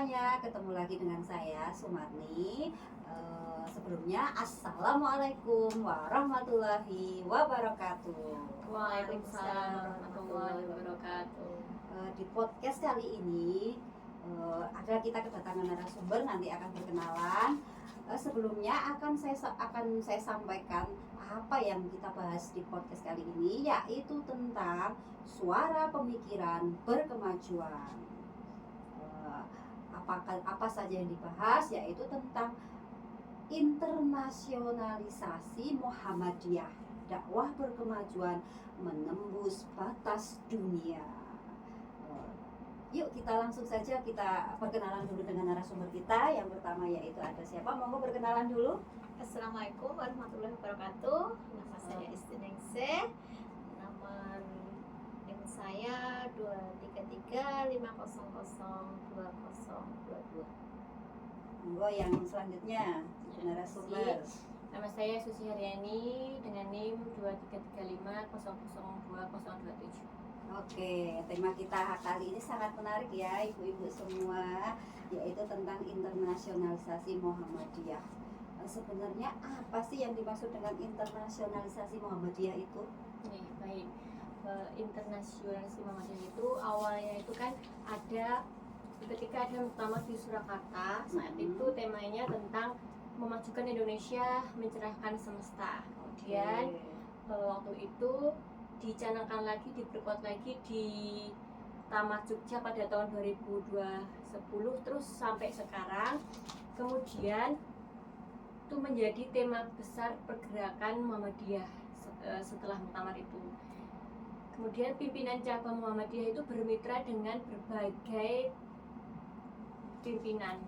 semuanya, ketemu lagi dengan saya Sumarni. Sebelumnya Assalamualaikum warahmatullahi wabarakatuh. Waalaikumsalam warahmatullahi wabarakatuh. Di podcast kali ini ada kita kedatangan narasumber, nanti akan berkenalan. Sebelumnya akan saya sampaikan apa yang kita bahas di podcast kali ini, yaitu tentang suara pemikiran berkemajuan. Apa saja yang dibahas, yaitu tentang internasionalisasi Muhammadiyah, dakwah berkemajuan menembus batas dunia. Yuk kita langsung saja kita perkenalan dulu dengan narasumber kita. Yang pertama yaitu ada siapa? Monggo berkenalan dulu. Assalamualaikum warahmatullahi wabarakatuh. Nama saya Istiningsih. Nomor NIM saya 233500202. Monggo yang selanjutnya narasumber. Nama saya Susi Haryani dengan NIM 23350020227. Oke, tema kita kali ini sangat menarik ya ibu-ibu semua, yaitu tentang internasionalisasi Muhammadiyah. Sebenarnya apa sih yang dimaksud dengan internasionalisasi Muhammadiyah itu? Baik. Internasionalisasi Muhammadiyah itu awalnya itu kan ada ketika ada muktamar di Surakarta. Saat itu temanya tentang memajukan Indonesia, mencerahkan semesta. Kemudian waktu itu dicanangkan lagi, diperkuat lagi di Tamat Jogja pada tahun 2010 terus sampai sekarang. Kemudian itu menjadi tema besar pergerakan Muhammadiyah setelah muktamar itu. Kemudian pimpinan cabang Muhammadiyah itu bermitra dengan berbagai pimpinan.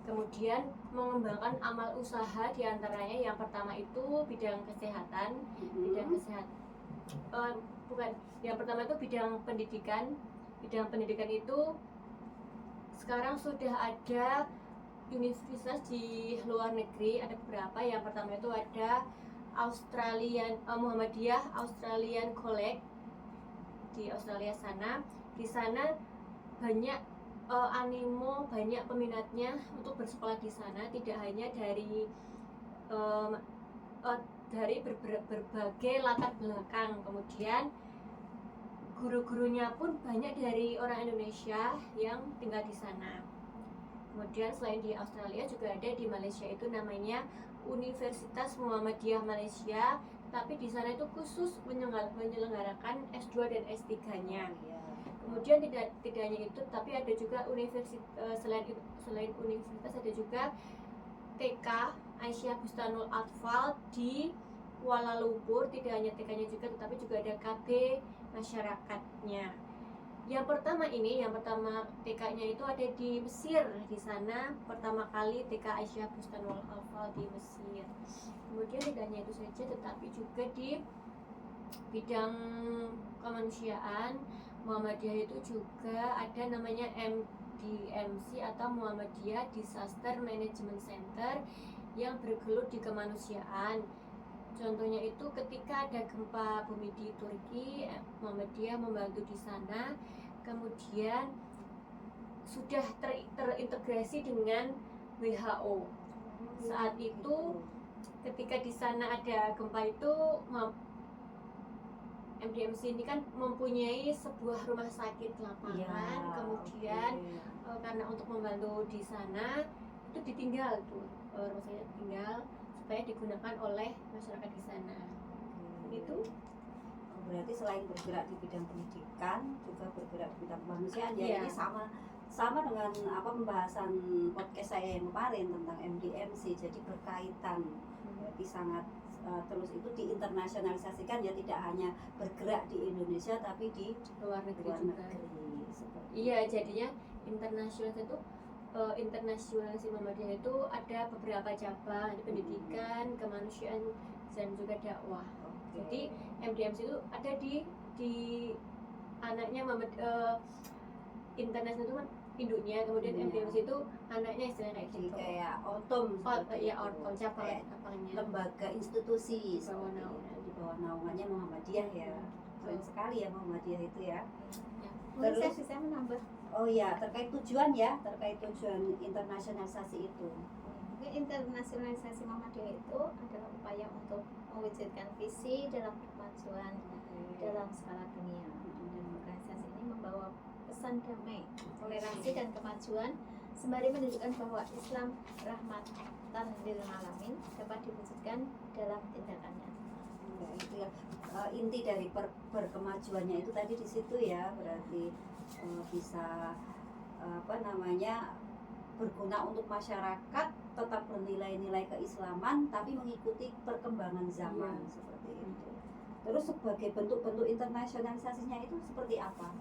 Kemudian mengembangkan amal usaha, diantaranya yang pertama itu bidang kesehatan, yang pertama itu bidang pendidikan. Bidang pendidikan itu sekarang sudah ada universitas di luar negeri, ada beberapa. Yang pertama itu ada Muhammadiyah Australian College di Australia sana. Di sana banyak animo, banyak peminatnya untuk bersekolah di sana, tidak hanya dari berbagai latar belakang. Kemudian guru-gurunya pun banyak dari orang Indonesia yang tinggal di sana. Kemudian selain di Australia juga ada di Malaysia, itu namanya Universitas Muhammadiyah Malaysia, tapi di sana itu khusus menyelenggarakan S2 dan S3-nya. Kemudian tidak hanya itu, tapi ada juga selain universitas ada juga TK Aisyah Bustanul Atfal di Kuala Lumpur. Tidak hanya TK-nya juga, tetapi juga ada KB masyarakatnya. Yang pertama TK-nya itu ada di Mesir. Di sana pertama kali TK Aisyah Bustanul Atfal di Mesir. Kemudian tidak hanya itu saja, tetapi juga di bidang kemanusiaan Muhammadiyah itu juga ada namanya MDMC atau Muhammadiyah Disaster Management Center yang bergelut di kemanusiaan. Contohnya itu ketika ada gempa bumi di Turki, Muhammadiyah membantu di sana. Kemudian sudah terintegrasi dengan WHO. Saat itu ketika di sana ada gempa itu, MDMC ini kan mempunyai sebuah rumah sakit lapangan. Kemudian karena untuk membantu di sana itu ditinggal tuh, rumah sakit ditinggal supaya digunakan oleh masyarakat di sana. Itu berarti selain bergerak di bidang pendidikan juga bergerak di bidang kemanusiaan ya. Ini sama dengan pembahasan podcast saya yang kemarin tentang MDMC, jadi berkaitan. Berarti sangat terus itu diinternasionalisasikan ya, tidak hanya bergerak di Indonesia tapi di luar negeri juga. Iya, jadinya internasionalisasi Muhammadiyah itu ada beberapa cabang, ada pendidikan, kemanusiaan, dan juga dakwah. Jadi MDMC itu ada di anaknya internasional itu kan induknya, kemudian MDMC itu anaknya, istilahnya kayak gitu. Kayak ortom cabangnya, lembaga institusi di bawah naungannya Muhammadiyah ya. Keren sekali ya Muhammadiyah itu ya. Terus saya menambah Oh ya, terkait tujuan internasionalisasi itu. Mungkin internasionalisasi Muhammadiyah itu adalah upaya untuk mewujudkan visi dalam kemajuan dalam skala dunia, dan organisasi ini membawa pesan damai, toleransi dan kemajuan sembari menunjukkan bahwa Islam rahmatan lil alamin dapat diwujudkan dalam tindakannya. Ya, itu ya. Inti dari berkemajuannya itu tadi di situ ya, berarti bisa berguna untuk masyarakat, tetap bernilai-nilai keislaman tapi mengikuti perkembangan zaman seperti itu. Terus sebagai bentuk-bentuk internasionalisasinya itu seperti apa?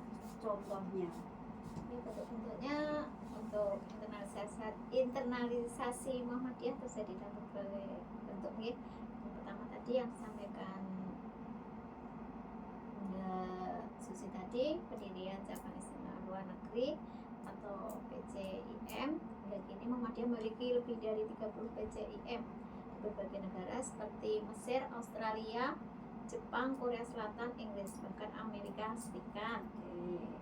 Contohnya? Ini bentuk-bentuknya untuk internalisasi Muhammadiyah terjadi dalam berbagai bentuk. Yang pertama tadi yang disampaikan Susi tadi, pendirian cabang Islam luar negeri atau PCIM. Hingga kini Muhammadiyah memiliki lebih dari 30 PCIM di berbagai negara seperti Mesir, Australia, Jepang, Korea Selatan, Inggris, bahkan Amerika Serikat.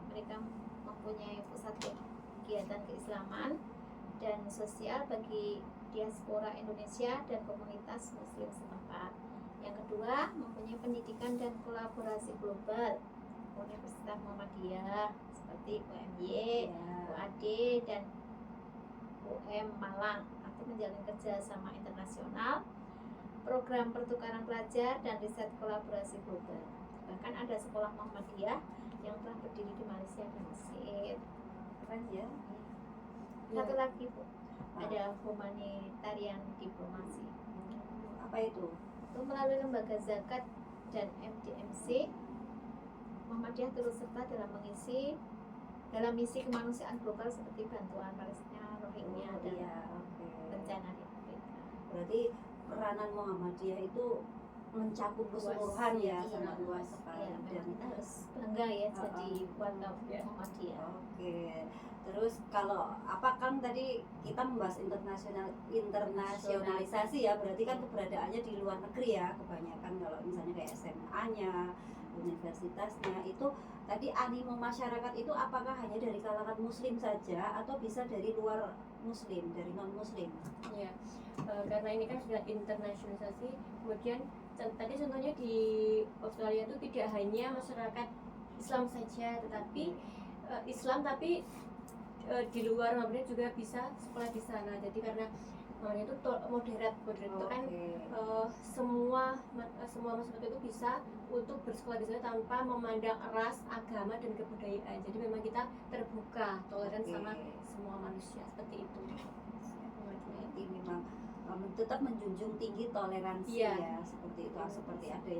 Mereka mempunyai pusat kegiatan keislaman dan sosial bagi diaspora Indonesia dan komunitas muslim setempat. Yang kedua, mempunyai pendidikan dan kolaborasi global. Universitas Muhammadiyah seperti UMY, UAD, dan UM Malang atau menjalin kerjasama internasional, program pertukaran pelajar dan riset kolaborasi global. Bahkan ada sekolah Muhammadiyah yang telah berdiri di Malaysia dan Mesir. Keren ya. Satu lagi Bu, ada humanitarian diplomasi. Apa itu? Itu melalui lembaga zakat dan MDMC, Muhammadiyah turut serta dalam misi kemanusiaan global seperti bantuan Palestina, Rohingya, dan bencana di Afrika. Berarti peranan Muhammadiyah itu mencakup keseluruhan ya, sangat luas sekali. Dan kita harus bangga ya jadi warga Muhammadiyah. Oke. Terus kalau kan tadi kita membahas internasionalisasi ya, berarti kan keberadaannya di luar negeri ya kebanyakan. Kalau misalnya kayak SMA-nya, universitasnya itu tadi animo masyarakat itu apakah hanya dari kalangan muslim saja atau bisa dari luar muslim, dari non muslim? Ya, karena ini kan sudah internasionalisasi, kemudian tadi contohnya di Australia itu tidak hanya masyarakat Islam saja, tetapi Islam tapi di luar Muhammadiyah juga bisa sekolah di sana. Jadi karena namanya itu moderat itu kan semua masyarakat itu bisa untuk bersekolah di sana tanpa memandang ras, agama dan kebudayaan. Jadi memang kita terbuka, toleran sama semua manusia seperti itu. Jadi memang tetap menjunjung tinggi toleransi ya, seperti itu. Seperti ada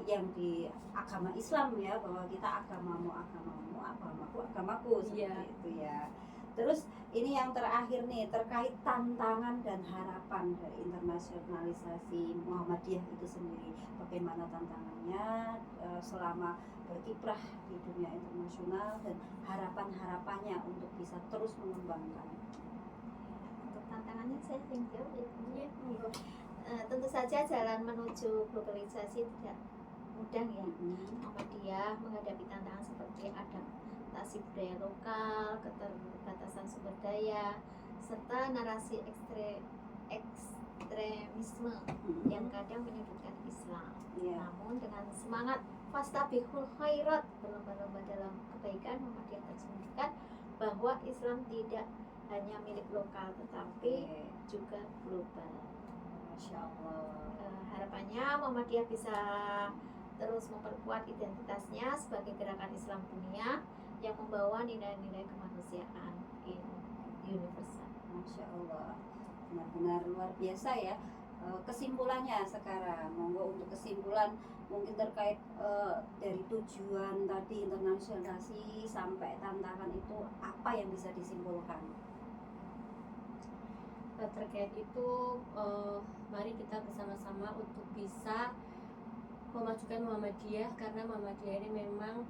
yang di agama Islam ya, bahwa kita agamamu, agamaku seperti itu ya. Terus ini yang terakhir nih, terkait tantangan dan harapan dari internasionalisasi Muhammadiyah itu sendiri. Bagaimana tantangannya selama berkiprah di dunia internasional dan harapan-harapannya untuk bisa terus mengembangkan. Untuk tantangannya saya tinggal ya. Tentu saja jalan menuju globalisasi tidak mudah ya. Muhammadiyah menghadapi tantangan seperti adaptasi budaya lokal, keterbatasan sumber daya, serta narasi ekstremisme yang kadang menyudutkan Islam. Namun dengan semangat fastabihul khairat, berlomba-lomba dalam kebaikan, Muhammadiyah terus menunjukkan bahwa Islam tidak hanya milik lokal tetapi juga global. Masya Allah. Harapannya Muhammadiyah bisa terus memperkuat identitasnya sebagai gerakan Islam dunia yang membawa nilai-nilai kemanusiaan universal. Masya Allah, benar-benar luar biasa ya. Kesimpulannya sekarang, monggo untuk kesimpulan mungkin terkait dari tujuan tadi internasionalisasi sampai tantangan itu apa yang bisa disimpulkan? Terkait itu mari kita bersama-sama untuk bisa memajukan Muhammadiyah, karena Muhammadiyah ini memang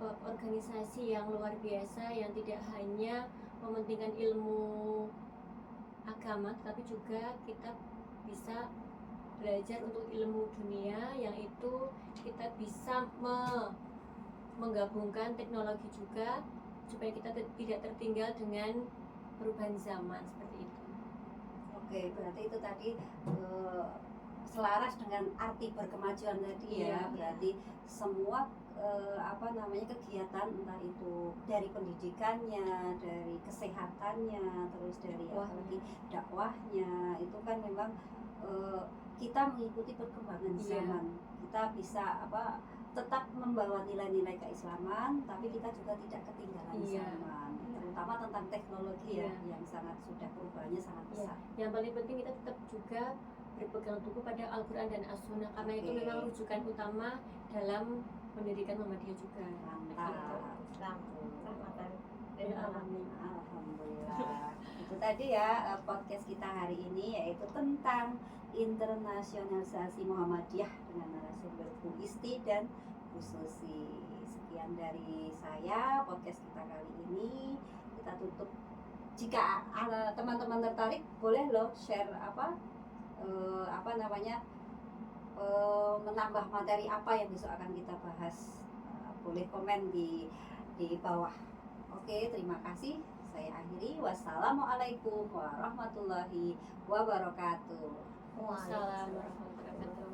organisasi yang luar biasa yang tidak hanya mementingkan ilmu agama, tapi juga kita bisa belajar untuk ilmu dunia, yang itu kita bisa menggabungkan teknologi juga supaya kita tidak tertinggal dengan perubahan zaman seperti itu. Oke, berarti itu tadi selaras dengan arti berkemajuan tadi ya. Iya. Berarti semua kegiatan, entah itu dari pendidikannya, dari kesehatannya, terus dari apalagi dakwahnya, itu kan memang kita mengikuti perkembangan Iya. zaman. Kita bisa tetap membawa nilai-nilai keislaman, tapi kita juga tidak ketinggalan Iya. zaman, terutama tentang teknologi Iya. yang sangat sudah perubahannya sangat Iya. besar. Yang paling penting kita tetap juga berpegang teguh pada Al-Quran dan As-Sunnah, karena itu Oke. memang rujukan utama dalam pendidikan Muhammadiyah juga. Mantap. Islam rahmatan lil Ya, alamin. Alhamdulillah. Itu tadi ya podcast kita hari ini, yaitu tentang internasionalisasi Muhammadiyah dengan narasumber Bu Isti dan Bu Susi. Sekian dari saya podcast kita kali ini. Kita tutup. Jika ada teman-teman tertarik, boleh loh share menambah materi apa yang besok akan kita bahas. Boleh komen di bawah. Oke, terima kasih. Saya akhiri. Wassalamualaikum warahmatullahi wabarakatuh. Wassalamualaikum warahmatullahi wabarakatuh.